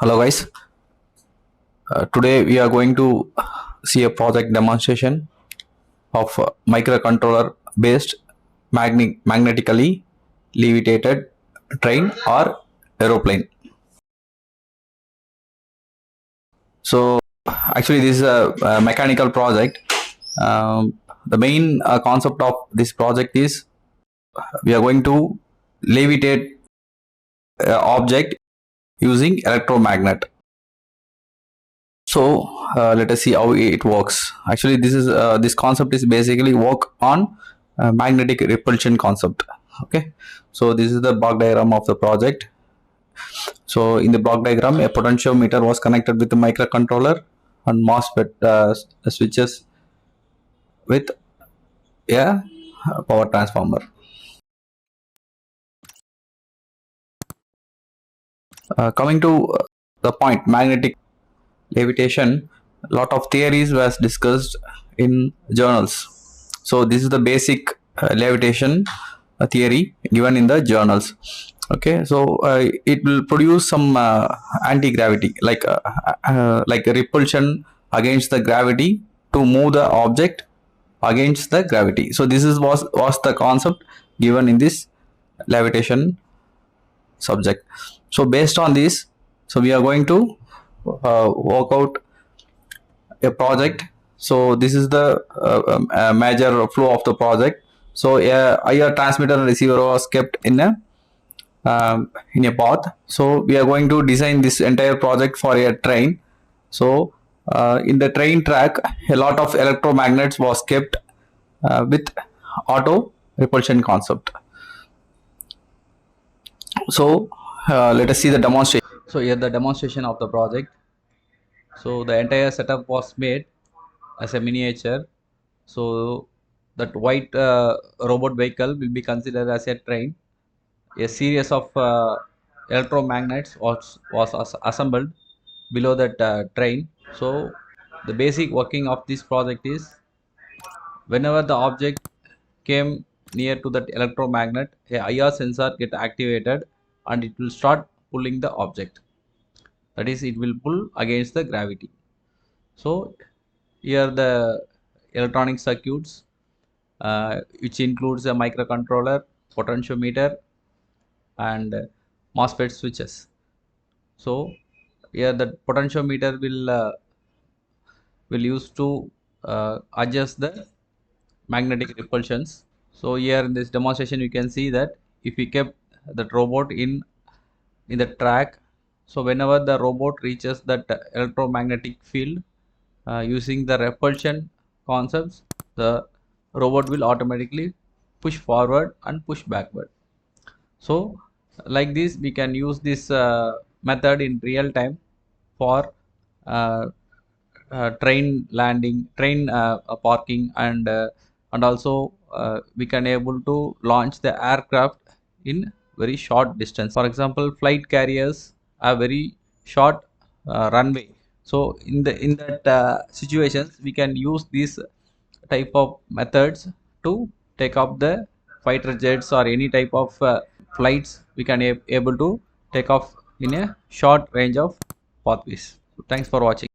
Hello guys, today we are going to see a project demonstration of microcontroller based magnetically levitated train or aeroplane. So actually this is a mechanical project. The main concept of this project is we are going to levitate object using electromagnet. So let us see how it works. Actually, this concept is basically work on magnetic repulsion concept. Okay, so this is the block diagram of the project. So in the block diagram, a potentiometer was connected with the microcontroller and MOSFET switches with a power transformer. Coming to the point, magnetic levitation, a lot of theories was discussed in journals. So this is the basic levitation theory given in the journals. Okay, so it will produce some anti-gravity like a repulsion against the gravity to move the object against the gravity. So this is was the concept given in this levitation subject. So based on this, so we are going to work out a project. So this is the major flow of the project. So a IR transmitter and receiver was kept in a path. So we are going to design this entire project for a train. So in the train track, a lot of electromagnets was kept with auto repulsion concept. So let us see the demonstration. So here the demonstration of the project. So the entire setup was made as a miniature. So that white robot vehicle will be considered as a train. A series of electromagnets was assembled below that train. So the basic working of this project is whenever the object came near to that electromagnet, a IR sensor get activated and it will start pulling the object. That is, it will pull against the gravity. So here the electronic circuits, which includes a microcontroller, potentiometer, and MOSFET switches. So here the potentiometer will use to adjust the magnetic repulsions. So here in this demonstration, you can see that if we kept that robot in the track, so whenever the robot reaches that electromagnetic field, using the repulsion concepts, the robot will automatically push forward and push backward. So like this, we can use this method in real time for uh, train parking, and also we can able to launch the aircraft in very short distance. For example, flight carriers are very short runway. So in that situations, we can use these type of methods to take up the fighter jets or any type of flights. We can able to take off in a short range of pathways. So thanks for watching.